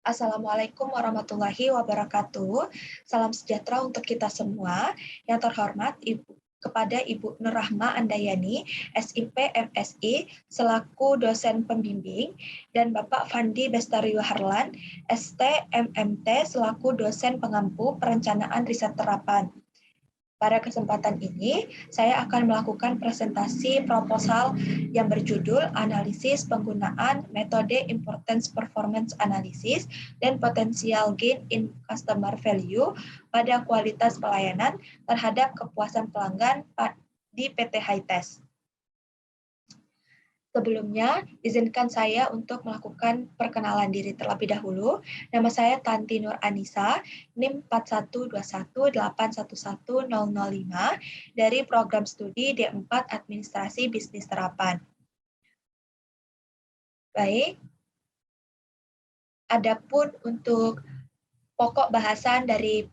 Assalamualaikum warahmatullahi wabarakatuh. Salam sejahtera untuk kita semua. Yang terhormat kepada Ibu Nur Rahma Andayani, SIP MSI, selaku dosen pembimbing, dan Bapak Fandi Bestariu Harlan, ST MMT, selaku dosen pengampu perencanaan riset terapan. Pada kesempatan ini, saya akan melakukan presentasi proposal yang berjudul Analisis Penggunaan Metode Importance Performance Analysis dan Potential Gain in Customer Value pada kualitas pelayanan terhadap kepuasan pelanggan di PT Hightest. Sebelumnya, izinkan saya untuk melakukan perkenalan diri terlebih dahulu. Nama saya Tanti Nur Anissa, NIM 4121811005 dari Program Studi D4 Administrasi Bisnis Terapan. Baik, adapun untuk pokok bahasan dari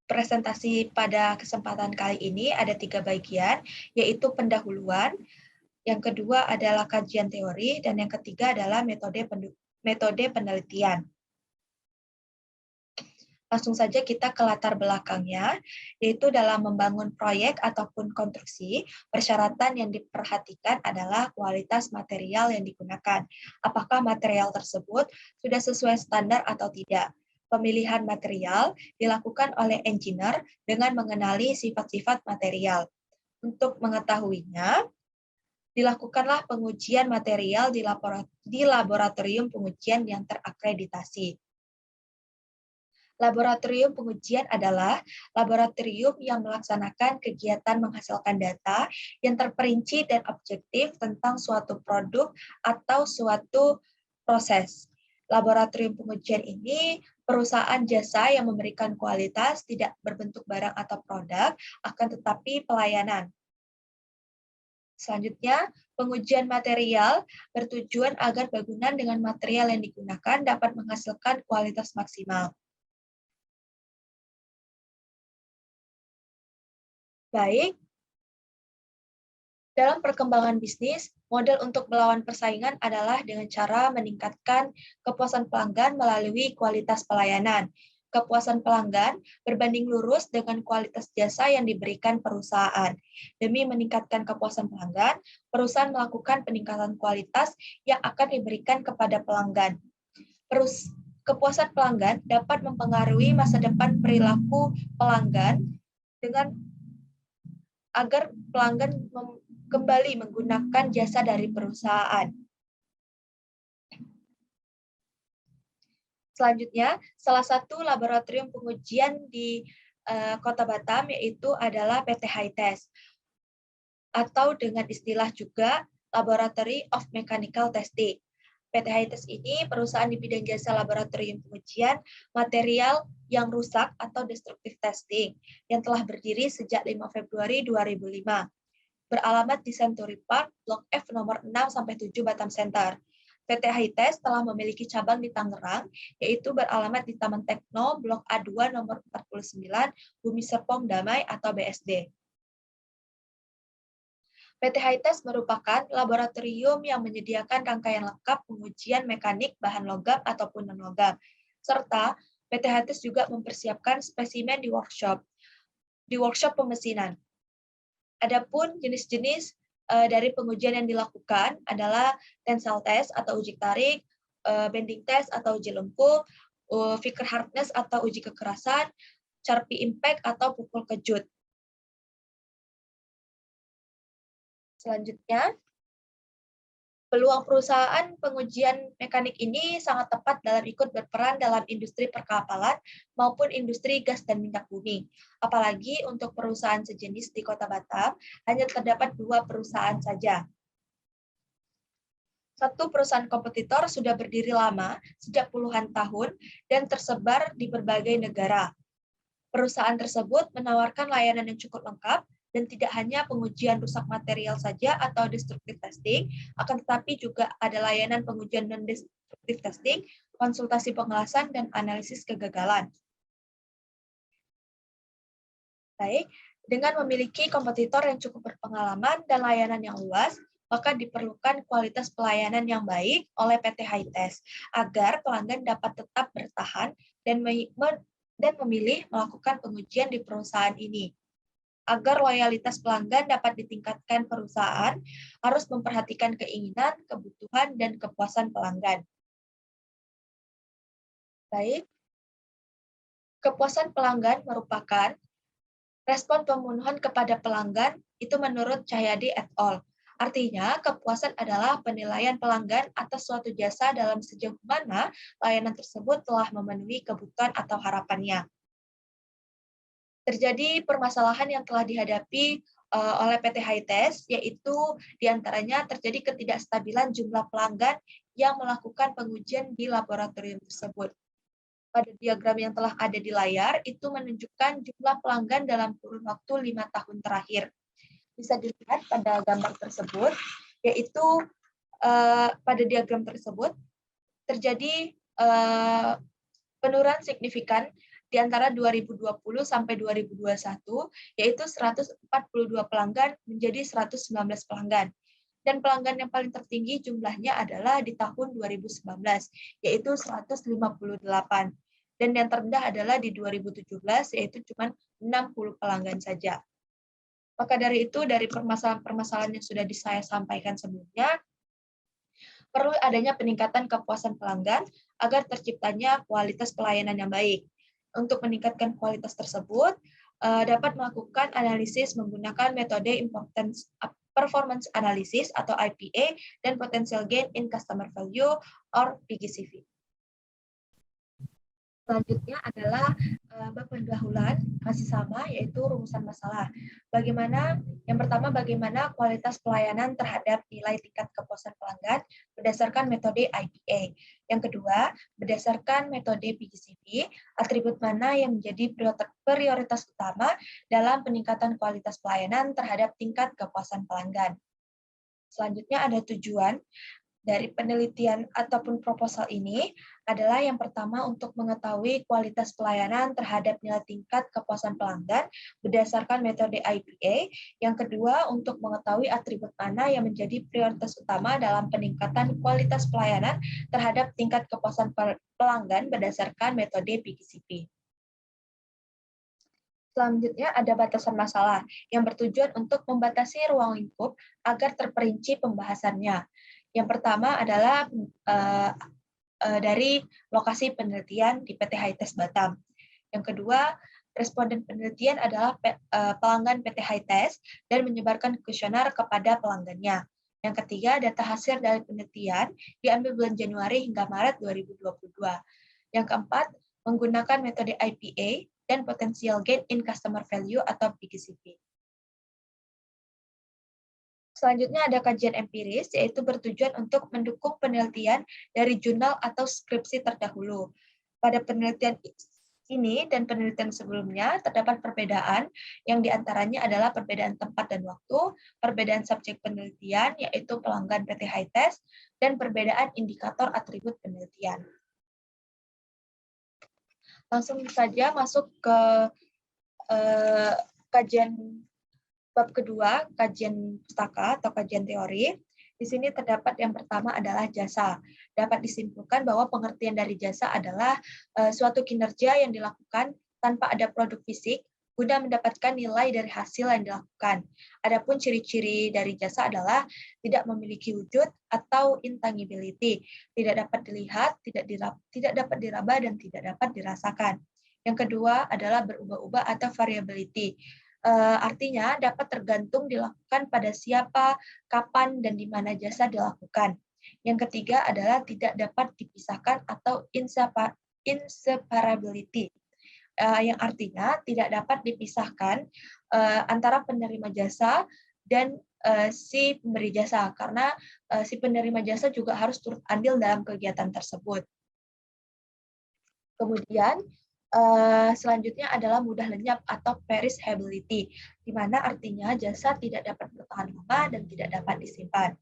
presentasi pada kesempatan kali ini ada 3 bagian, yaitu pendahuluan, yang kedua adalah kajian teori, dan yang ketiga adalah metode penelitian. Langsung saja kita ke latar belakangnya, yaitu dalam membangun proyek ataupun konstruksi, persyaratan yang diperhatikan adalah kualitas material yang digunakan. Apakah material tersebut sudah sesuai standar atau tidak? Pemilihan material dilakukan oleh engineer dengan mengenali sifat-sifat material. Untuk mengetahuinya, dilakukanlah pengujian material di laboratorium pengujian yang terakreditasi. Laboratorium pengujian adalah laboratorium yang melaksanakan kegiatan menghasilkan data yang terperinci dan objektif tentang suatu produk atau suatu proses. Laboratorium pengujian ini perusahaan jasa yang memberikan kualitas tidak berbentuk barang atau produk, akan tetapi pelayanan. Selanjutnya, pengujian material bertujuan agar bangunan dengan material yang digunakan dapat menghasilkan kualitas maksimal. Baik, dalam perkembangan bisnis, model untuk melawan persaingan adalah dengan cara meningkatkan kepuasan pelanggan melalui kualitas pelayanan. Kepuasan pelanggan berbanding lurus dengan kualitas jasa yang diberikan perusahaan. Demi meningkatkan kepuasan pelanggan, perusahaan melakukan peningkatan kualitas yang akan diberikan kepada pelanggan. Kepuasan pelanggan dapat mempengaruhi masa depan perilaku pelanggan dengan agar pelanggan kembali menggunakan jasa dari perusahaan. Selanjutnya, salah satu laboratorium pengujian di Kota Batam yaitu adalah PT Hightest, atau dengan istilah juga Laboratory of Mechanical Testing. PT Hightest ini perusahaan di bidang jasa laboratorium pengujian material yang rusak atau destructive testing yang telah berdiri sejak 5 Februari 2005. Beralamat di Century Park, Blok F nomor 6-7 Batam Center. PT Hightest telah memiliki cabang di Tangerang, yaitu beralamat di Taman Tekno, Blok A2 nomor 49, Bumi Serpong Damai atau BSD. PT Hightest merupakan laboratorium yang menyediakan rangkaian lengkap pengujian mekanik bahan logam ataupun non-logam, serta PT Hightest juga mempersiapkan spesimen di workshop pemesinan. Adapun jenis-jenis dari pengujian yang dilakukan adalah tensile test atau uji tarik, bending test atau uji lengkung, Vickers hardness atau uji kekerasan, Charpy impact atau pukul kejut. Selanjutnya, peluang perusahaan pengujian mekanik ini sangat tepat dalam ikut berperan dalam industri perkapalan maupun industri gas dan minyak bumi. Apalagi untuk perusahaan sejenis di Kota Batam, hanya terdapat 2 perusahaan saja. Satu perusahaan kompetitor sudah berdiri lama, sejak puluhan tahun, dan tersebar di berbagai negara. Perusahaan tersebut menawarkan layanan yang cukup lengkap, dan tidak hanya pengujian rusak material saja atau destructive testing, akan tetapi juga ada layanan pengujian non-destructive testing, konsultasi pengelasan, dan analisis kegagalan. Baik, dengan memiliki kompetitor yang cukup berpengalaman dan layanan yang luas, maka diperlukan kualitas pelayanan yang baik oleh PT Haites agar pelanggan dapat tetap bertahan dan memilih melakukan pengujian di perusahaan ini. Agar loyalitas pelanggan dapat ditingkatkan, perusahaan harus memperhatikan keinginan, kebutuhan, dan kepuasan pelanggan. Baik, kepuasan pelanggan merupakan respon pemenuhan kepada pelanggan itu menurut Cahyadi et al. Artinya, kepuasan adalah penilaian pelanggan atas suatu jasa dalam sejauh mana layanan tersebut telah memenuhi kebutuhan atau harapannya. Terjadi permasalahan yang telah dihadapi oleh PT Haites, yaitu diantaranya terjadi ketidakstabilan jumlah pelanggan yang melakukan pengujian di laboratorium tersebut. Pada diagram yang telah ada di layar, itu menunjukkan jumlah pelanggan dalam kurun waktu 5 tahun terakhir. Bisa dilihat pada gambar tersebut, yaitu pada diagram tersebut terjadi penurunan signifikan di antara 2020 sampai 2021, yaitu 142 pelanggan menjadi 119 pelanggan. Dan pelanggan yang paling tertinggi jumlahnya adalah di tahun 2019, yaitu 158. Dan yang terendah adalah di 2017, yaitu cuma 60 pelanggan saja. Maka dari itu, dari permasalahan-permasalahan yang sudah saya sampaikan sebelumnya, perlu adanya peningkatan kepuasan pelanggan agar terciptanya kualitas pelayanan yang baik. Untuk meningkatkan kualitas tersebut, dapat melakukan analisis menggunakan metode performance analysis atau IPA dan potential gain in customer value or PGCV. Selanjutnya adalah bab pendahuluan, masih sama, yaitu rumusan masalah. Yang pertama, bagaimana kualitas pelayanan terhadap nilai tingkat kepuasan pelanggan berdasarkan metode IPA. Yang kedua, berdasarkan metode PGCV, atribut mana yang menjadi prioritas utama dalam peningkatan kualitas pelayanan terhadap tingkat kepuasan pelanggan. Selanjutnya ada tujuan dari penelitian ataupun proposal ini adalah yang pertama untuk mengetahui kualitas pelayanan terhadap nilai tingkat kepuasan pelanggan berdasarkan metode IPA. Yang kedua, untuk mengetahui atribut mana yang menjadi prioritas utama dalam peningkatan kualitas pelayanan terhadap tingkat kepuasan pelanggan berdasarkan metode PGCP. Selanjutnya ada batasan masalah yang bertujuan untuk membatasi ruang lingkup agar terperinci pembahasannya. Yang pertama adalah dari lokasi penelitian di PT Haites Batam. Yang kedua, responden penelitian adalah pelanggan PT Haites dan menyebarkan kuesioner kepada pelanggannya. Yang ketiga, data hasil dari penelitian diambil bulan Januari hingga Maret 2022. Yang keempat, menggunakan metode IPA dan potential gain in customer value atau PGCV. Selanjutnya ada kajian empiris, yaitu bertujuan untuk mendukung penelitian dari jurnal atau skripsi terdahulu. Pada penelitian ini dan penelitian sebelumnya terdapat perbedaan, yang diantaranya adalah perbedaan tempat dan waktu, perbedaan subjek penelitian, yaitu pelanggan PT Haites, dan perbedaan indikator atribut penelitian. Langsung saja masuk ke kajian bab kedua, kajian pustaka atau kajian teori. Di sini terdapat yang pertama adalah jasa. Dapat disimpulkan bahwa pengertian dari jasa adalah suatu kinerja yang dilakukan tanpa ada produk fisik guna mendapatkan nilai dari hasil yang dilakukan. Adapun ciri-ciri dari jasa adalah tidak memiliki wujud atau intangibility, tidak dapat dilihat, tidak dapat diraba, dan tidak dapat dirasakan. Yang kedua adalah berubah-ubah atau variability. Artinya dapat tergantung dilakukan pada siapa, kapan, dan di mana jasa dilakukan. Yang ketiga adalah tidak dapat dipisahkan atau inseparability, yang artinya tidak dapat dipisahkan antara penerima jasa dan si pemberi jasa, karena si penerima jasa juga harus turut andil dalam kegiatan tersebut. Kemudian, selanjutnya adalah mudah lenyap atau perishability, di mana artinya jasa tidak dapat bertahan lama dan tidak dapat disimpan.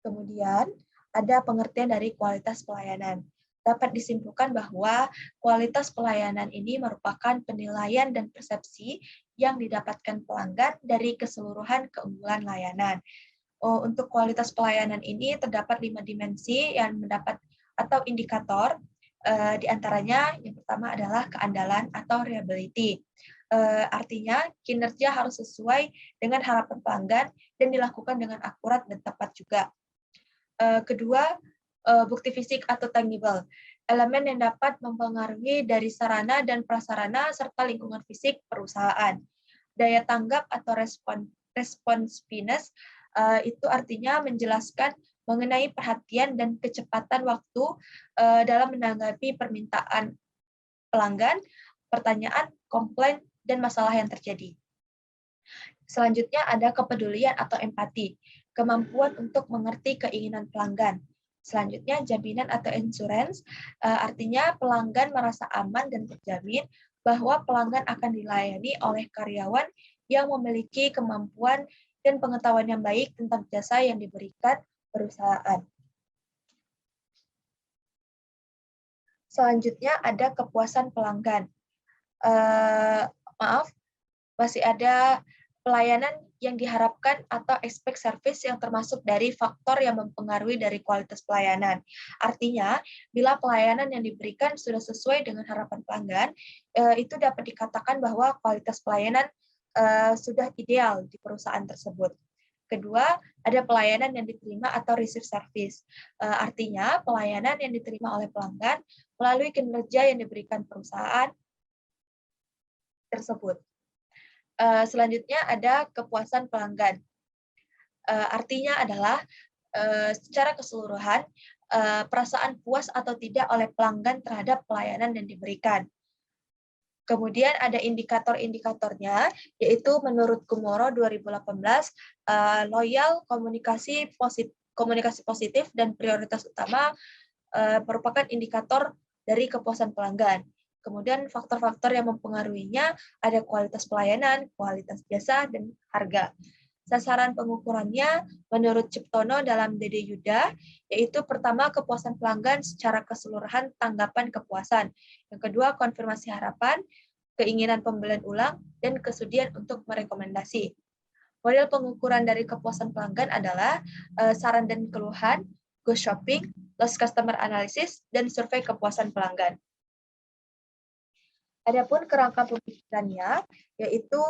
Kemudian, ada pengertian dari kualitas pelayanan. Dapat disimpulkan bahwa kualitas pelayanan ini merupakan penilaian dan persepsi yang didapatkan pelanggan dari keseluruhan keunggulan layanan. Untuk kualitas pelayanan ini terdapat 5 dimensi yang mendapat atau indikator. Di antaranya yang pertama adalah keandalan atau reliability. Artinya kinerja harus sesuai dengan harapan pelanggan dan dilakukan dengan akurat dan tepat juga. Kedua, bukti fisik atau tangible, elemen yang dapat mempengaruhi dari sarana dan prasarana serta lingkungan fisik perusahaan. Daya tanggap atau responsiveness itu artinya menjelaskan mengenai perhatian dan kecepatan waktu dalam menanggapi permintaan pelanggan, pertanyaan, komplain, dan masalah yang terjadi. Selanjutnya ada kepedulian atau empati, kemampuan untuk mengerti keinginan pelanggan. Selanjutnya jaminan atau insurance, artinya pelanggan merasa aman dan terjamin bahwa pelanggan akan dilayani oleh karyawan yang memiliki kemampuan dan pengetahuan yang baik tentang jasa yang diberikan perusahaan. Selanjutnya ada kepuasan pelanggan. Masih ada pelayanan yang diharapkan atau expect service yang termasuk dari faktor yang mempengaruhi dari kualitas pelayanan. Artinya, bila pelayanan yang diberikan sudah sesuai dengan harapan pelanggan, itu dapat dikatakan bahwa kualitas pelayanan sudah ideal di perusahaan tersebut. Kedua, ada pelayanan yang diterima atau receive service. Artinya, pelayanan yang diterima oleh pelanggan melalui kinerja yang diberikan perusahaan tersebut. Selanjutnya ada kepuasan pelanggan. Artinya adalah secara keseluruhan perasaan puas atau tidak oleh pelanggan terhadap pelayanan yang diberikan. Kemudian ada indikator-indikatornya, yaitu menurut Kumoro 2018, loyal, komunikasi positif, dan prioritas utama merupakan indikator dari kepuasan pelanggan. Kemudian faktor-faktor yang mempengaruhinya ada kualitas pelayanan, kualitas jasa, dan harga. Sasaran pengukurannya menurut Ciptono dalam DD Yuda, yaitu pertama kepuasan pelanggan secara keseluruhan tanggapan kepuasan. Yang kedua konfirmasi harapan, keinginan pembelian ulang, dan kesudian untuk merekomendasi. Model pengukuran dari kepuasan pelanggan adalah saran dan keluhan, go shopping, lost customer analysis, dan survei kepuasan pelanggan. Adapun kerangka pemikirannya, yaitu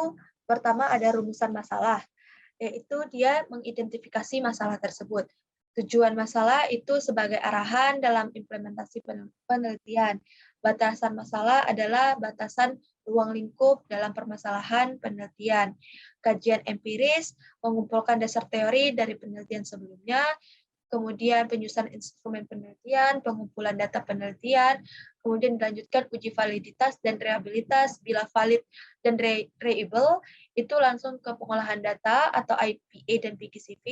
pertama ada rumusan masalah, yaitu dia mengidentifikasi masalah tersebut. Tujuan masalah itu sebagai arahan dalam implementasi penelitian. Batasan masalah adalah batasan ruang lingkup dalam permasalahan penelitian. Kajian empiris mengumpulkan dasar teori dari penelitian sebelumnya, kemudian penyusunan instrumen penelitian, pengumpulan data penelitian, kemudian dilanjutkan uji validitas dan reliabilitas. Bila valid dan reliable, itu langsung ke pengolahan data atau IPA dan PGCV.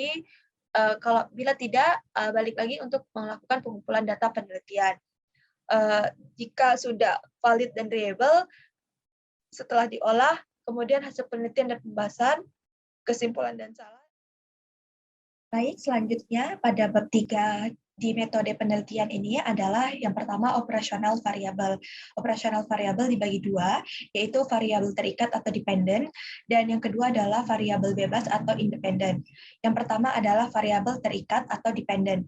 Kalau bila tidak, balik lagi untuk melakukan pengumpulan data penelitian. Jika sudah valid dan reliable, setelah diolah, kemudian hasil penelitian dan pembahasan, kesimpulan dan salah. Baik, selanjutnya pada bab 3 di metode penelitian ini adalah yang pertama operasional variabel. Operasional variabel dibagi dua, yaitu variabel terikat atau dependent, dan yang kedua adalah variabel bebas atau independen. Yang pertama adalah variabel terikat atau dependent.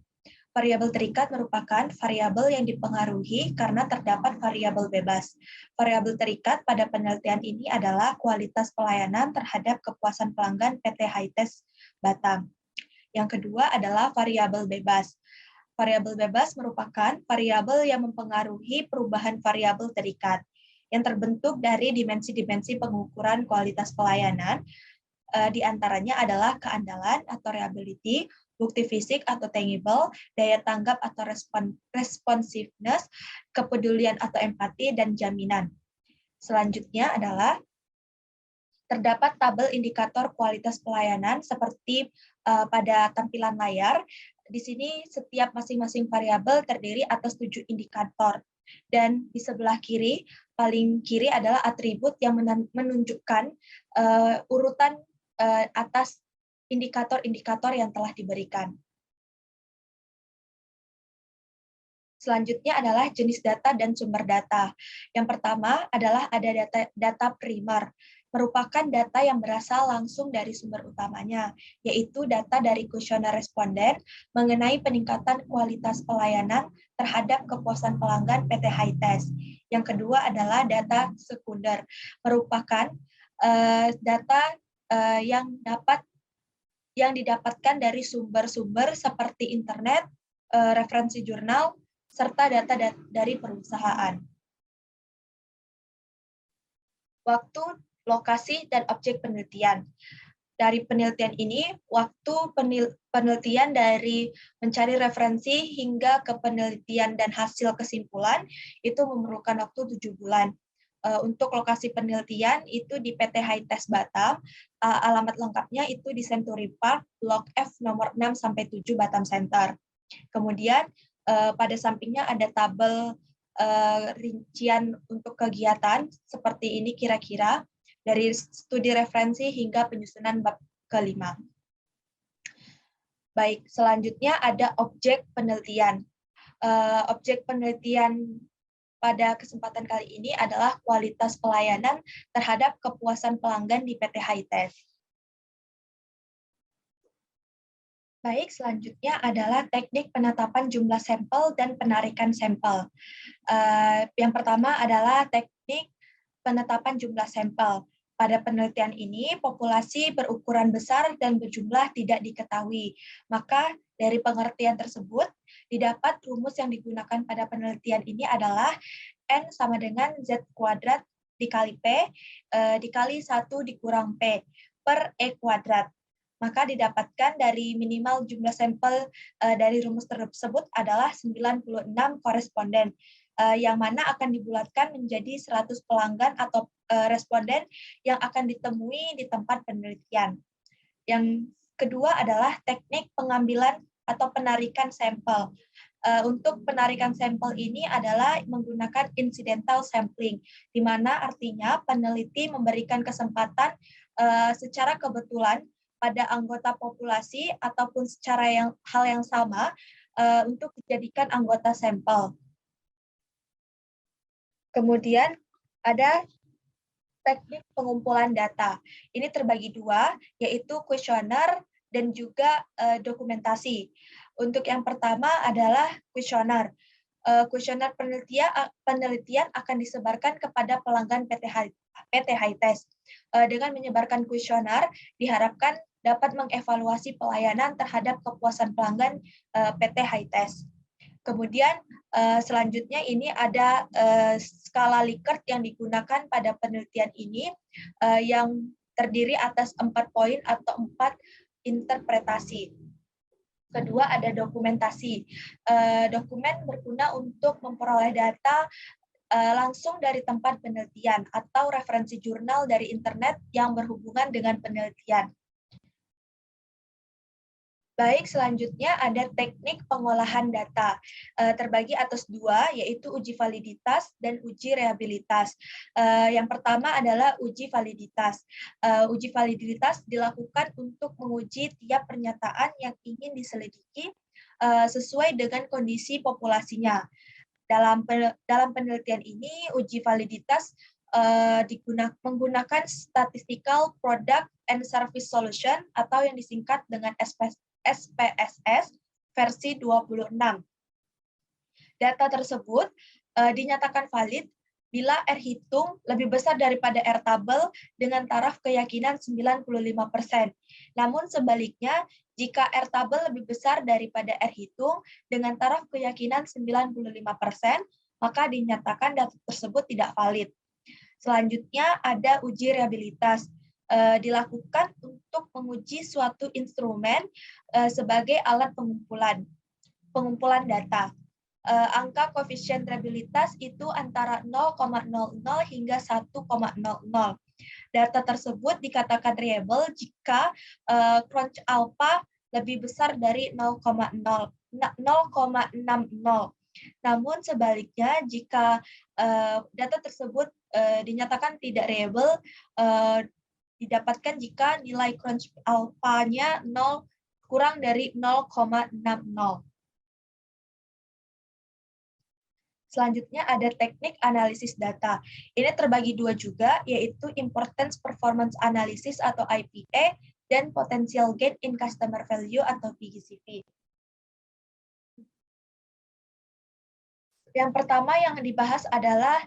Variabel terikat merupakan variabel yang dipengaruhi karena terdapat variabel bebas. Variabel terikat pada penelitian ini adalah kualitas pelayanan terhadap kepuasan pelanggan PT Hightest Batam. Yang kedua adalah variabel bebas. Variabel bebas merupakan variabel yang mempengaruhi perubahan variabel terikat, yang terbentuk dari dimensi-dimensi pengukuran kualitas pelayanan, di antaranya adalah keandalan atau reliability, bukti fisik atau tangible, daya tanggap atau responsiveness, kepedulian atau empati, dan jaminan. Selanjutnya adalah terdapat tabel indikator kualitas pelayanan seperti pada tampilan layar. Di sini setiap masing-masing variabel terdiri atas 7 indikator. Dan di sebelah kiri, paling kiri adalah atribut yang menunjukkan urutan atas indikator-indikator yang telah diberikan. Selanjutnya adalah jenis data dan sumber data. Yang pertama adalah ada data primer. merupakan data yang berasal langsung dari sumber utamanya, yaitu data dari kuesioner responden mengenai peningkatan kualitas pelayanan terhadap kepuasan pelanggan PT Hightest. Yang kedua adalah data sekunder, merupakan data yang didapatkan dari sumber-sumber seperti internet, referensi jurnal, serta data dari perusahaan. Waktu, lokasi, dan objek penelitian. Dari penelitian ini, waktu penelitian dari mencari referensi hingga ke penelitian dan hasil kesimpulan itu memerlukan waktu 7 bulan. Untuk lokasi penelitian itu di PT Hightest Batam, alamat lengkapnya itu di Century Park, Blok F nomor 6-7 Batam Center. Kemudian pada sampingnya ada tabel rincian untuk kegiatan seperti ini kira-kira dari studi referensi hingga penyusunan bab kelima. Baik, selanjutnya ada objek penelitian. Objek penelitian pada kesempatan kali ini adalah kualitas pelayanan terhadap kepuasan pelanggan di PT Hightest. Baik, selanjutnya adalah teknik penetapan jumlah sampel dan penarikan sampel. Yang pertama adalah teknik penetapan jumlah sampel. Pada penelitian ini, populasi berukuran besar dan berjumlah tidak diketahui. Maka dari pengertian tersebut, didapat rumus yang digunakan pada penelitian ini adalah N sama dengan Z kuadrat dikali P, dikali 1 dikurang P, per E kuadrat. Maka didapatkan dari minimal jumlah sampel dari rumus tersebut adalah 96 koresponden, yang mana akan dibulatkan menjadi 100 pelanggan atau responden yang akan ditemui di tempat penelitian. Yang kedua adalah teknik pengambilan atau penarikan sampel. Untuk penarikan sampel ini adalah menggunakan incidental sampling, di mana artinya peneliti memberikan kesempatan secara kebetulan pada anggota populasi ataupun secara hal yang sama untuk dijadikan anggota sampel. Kemudian ada teknik pengumpulan data. Ini terbagi dua, yaitu kuesioner dan juga dokumentasi. Untuk yang pertama adalah kuesioner. Kuesioner penelitian akan disebarkan kepada pelanggan PT Hightest. Dengan menyebarkan kuesioner, diharapkan dapat mengevaluasi pelayanan terhadap kepuasan pelanggan PT Hightest. Kemudian selanjutnya ini ada skala Likert yang digunakan pada penelitian ini yang terdiri atas 4 poin atau 4 interpretasi. Kedua ada dokumentasi. Dokumen berguna untuk memperoleh data langsung dari tempat penelitian atau referensi jurnal dari internet yang berhubungan dengan penelitian. Baik, selanjutnya ada teknik pengolahan data. Terbagi atas dua, yaitu uji validitas dan uji reliabilitas. Yang pertama adalah uji validitas. Uji validitas dilakukan untuk menguji tiap pernyataan yang ingin diselidiki sesuai dengan kondisi populasinya. Dalam penelitian ini, uji validitas menggunakan Statistical Product and Service Solution atau yang disingkat dengan SPSS versi 26. Data tersebut dinyatakan valid bila R hitung lebih besar daripada R tabel dengan taraf keyakinan 95%. Namun sebaliknya, jika R tabel lebih besar daripada R hitung dengan taraf keyakinan 95%, maka dinyatakan data tersebut tidak valid. Selanjutnya ada uji reliabilitas. Dilakukan untuk menguji suatu instrumen sebagai alat pengumpulan data. Angka koefisien reliabilitas itu antara 0,00 hingga 1,00. Data tersebut dikatakan reliable jika crunch alpha lebih besar dari 0,60. Namun sebaliknya, jika data tersebut dinyatakan tidak reliable, didapatkan jika nilai crunch alpha-nya kurang dari 0,60. Selanjutnya ada teknik analisis data. Ini terbagi dua juga, yaitu Importance Performance Analysis atau IPA dan Potential Gain in Customer Value atau PGCV. Yang pertama yang dibahas adalah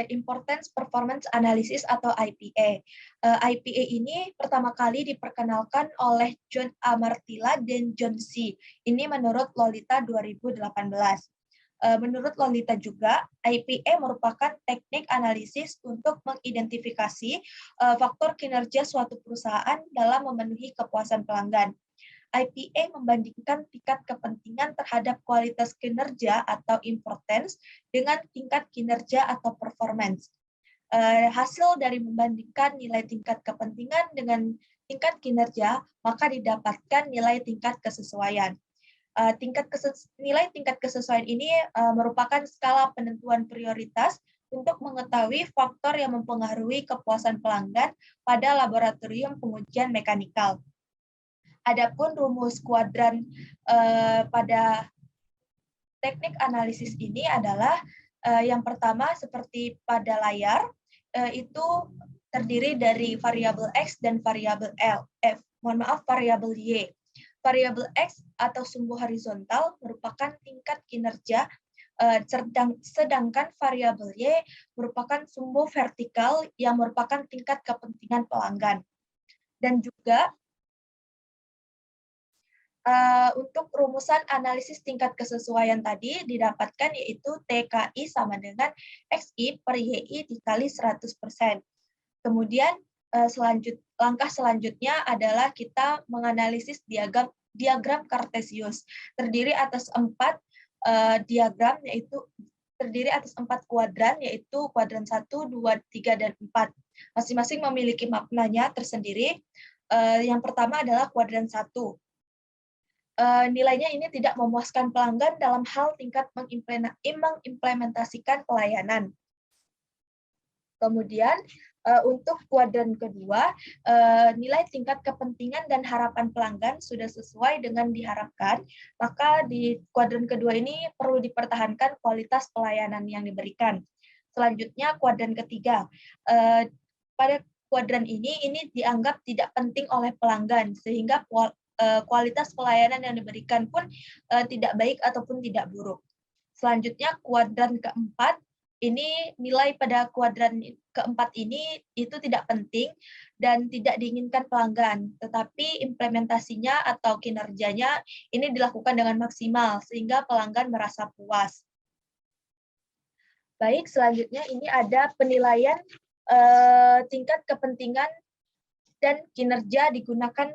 Importance Performance Analysis atau IPA. IPA ini pertama kali diperkenalkan oleh John Amartila dan John C. Ini menurut Lolita 2018. Menurut Lolita juga, IPA merupakan teknik analisis untuk mengidentifikasi faktor kinerja suatu perusahaan dalam memenuhi kepuasan pelanggan. IPA membandingkan tingkat kepentingan terhadap kualitas kinerja atau importance dengan tingkat kinerja atau performance. Hasil dari membandingkan nilai tingkat kepentingan dengan tingkat kinerja, maka didapatkan nilai tingkat kesesuaian. Nilai tingkat kesesuaian ini merupakan skala penentuan prioritas untuk mengetahui faktor yang mempengaruhi kepuasan pelanggan pada laboratorium pengujian mekanikal. Adapun rumus kuadran pada teknik analisis ini adalah yang pertama seperti pada layar, itu terdiri dari variabel X dan variabel variabel Y. Variabel X atau sumbu horizontal merupakan tingkat kinerja, sedangkan variabel Y merupakan sumbu vertikal yang merupakan tingkat kepentingan pelanggan. Dan juga untuk rumusan analisis tingkat kesesuaian tadi didapatkan yaitu TKI sama dengan XI per YI dikali 100%. Kemudian langkah selanjutnya adalah kita menganalisis diagram Cartesius, terdiri atas 4 diagram, yaitu terdiri atas 4 kuadran, yaitu kuadran 1, 2, 3, dan 4. Masing-masing memiliki maknanya tersendiri. Yang pertama adalah kuadran 1. Nilainya ini tidak memuaskan pelanggan dalam hal tingkat mengimplementasikan pelayanan. Kemudian untuk kuadran kedua, nilai tingkat kepentingan dan harapan pelanggan sudah sesuai dengan diharapkan, maka di kuadran kedua ini perlu dipertahankan kualitas pelayanan yang diberikan. Selanjutnya kuadran ketiga, pada kuadran ini dianggap tidak penting oleh pelanggan, sehingga kualitas pelayanan yang diberikan pun tidak baik ataupun tidak buruk. Selanjutnya kuadran keempat, ini nilai pada kuadran keempat ini itu tidak penting dan tidak diinginkan pelanggan, tetapi implementasinya atau kinerjanya ini dilakukan dengan maksimal sehingga pelanggan merasa puas. Baik, selanjutnya ini ada penilaian tingkat kepentingan dan kinerja digunakan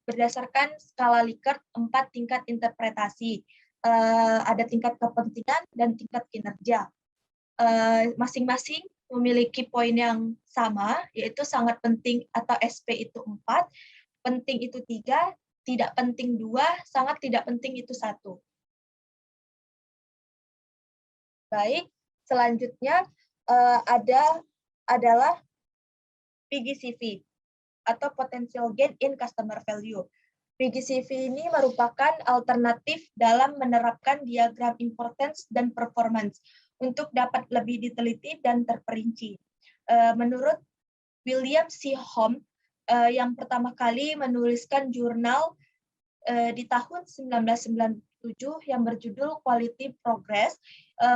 berdasarkan skala Likert 4 tingkat interpretasi. Ada tingkat kepentingan dan tingkat kinerja. Masing-masing memiliki poin yang sama, yaitu sangat penting atau SP itu 4, penting itu 3, tidak penting 2, sangat tidak penting itu 1. Baik, selanjutnya adalah PGCV atau Potential Gain in Customer Value. PGCV ini merupakan alternatif dalam menerapkan diagram importance dan performance untuk dapat lebih diteliti dan terperinci. Menurut William C. Holm, yang pertama kali menuliskan jurnal di tahun 1997 yang berjudul Quality Progress,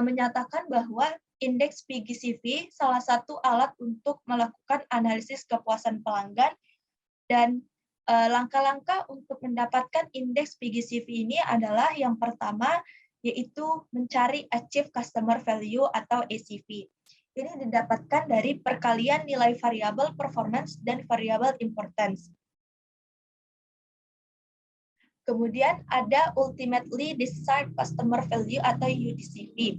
menyatakan bahwa indeks PGCV salah satu alat untuk melakukan analisis kepuasan pelanggan, dan langkah-langkah untuk mendapatkan indeks PGCV ini adalah yang pertama, yaitu mencari Achieve Customer Value atau ACV. Ini didapatkan dari perkalian nilai variabel performance dan variabel importance. Kemudian ada Ultimately Desired Customer Value atau UDCV.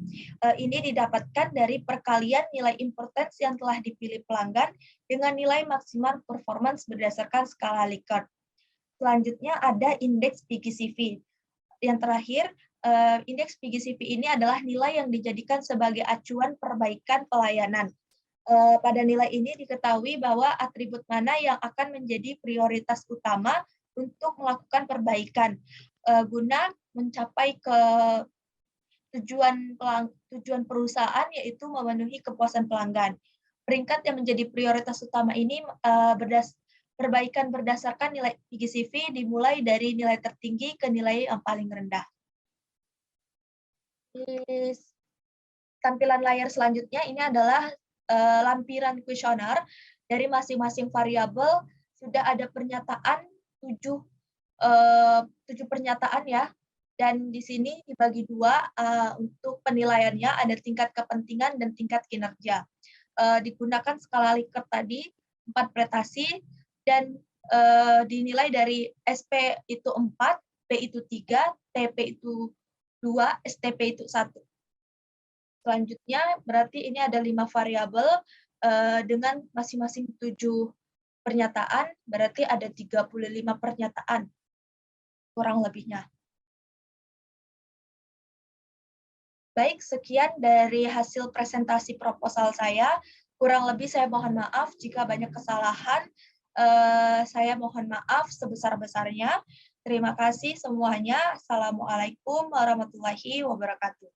Ini didapatkan dari perkalian nilai importance yang telah dipilih pelanggan dengan nilai maksimal performance berdasarkan skala Likert. Selanjutnya ada indeks PGCV. Yang terakhir, indeks PGCV ini adalah nilai yang dijadikan sebagai acuan perbaikan pelayanan. Pada nilai ini diketahui bahwa atribut mana yang akan menjadi prioritas utama untuk melakukan perbaikan guna mencapai tujuan perusahaan yaitu memenuhi kepuasan pelanggan. Peringkat yang menjadi prioritas utama ini perbaikan berdasarkan nilai PGCV dimulai dari nilai tertinggi ke nilai yang paling rendah. Di tampilan layar selanjutnya ini adalah lampiran kuesioner. Dari masing-masing variabel sudah ada pernyataan 7 pernyataan ya. Dan di sini dibagi dua untuk penilaiannya, ada tingkat kepentingan dan tingkat kinerja. Digunakan skala Likert tadi, 4 prestasi, dan dinilai dari SP itu 4, P itu 3, TP itu 2, STP itu 1. Selanjutnya, berarti ini ada 5 variabel dengan masing-masing 7 pernyataan, berarti ada 35 pernyataan, kurang lebihnya. Baik, sekian dari hasil presentasi proposal saya. Kurang lebih saya mohon maaf jika banyak kesalahan. Saya mohon maaf sebesar-besarnya. Terima kasih semuanya. Assalamualaikum warahmatullahi wabarakatuh.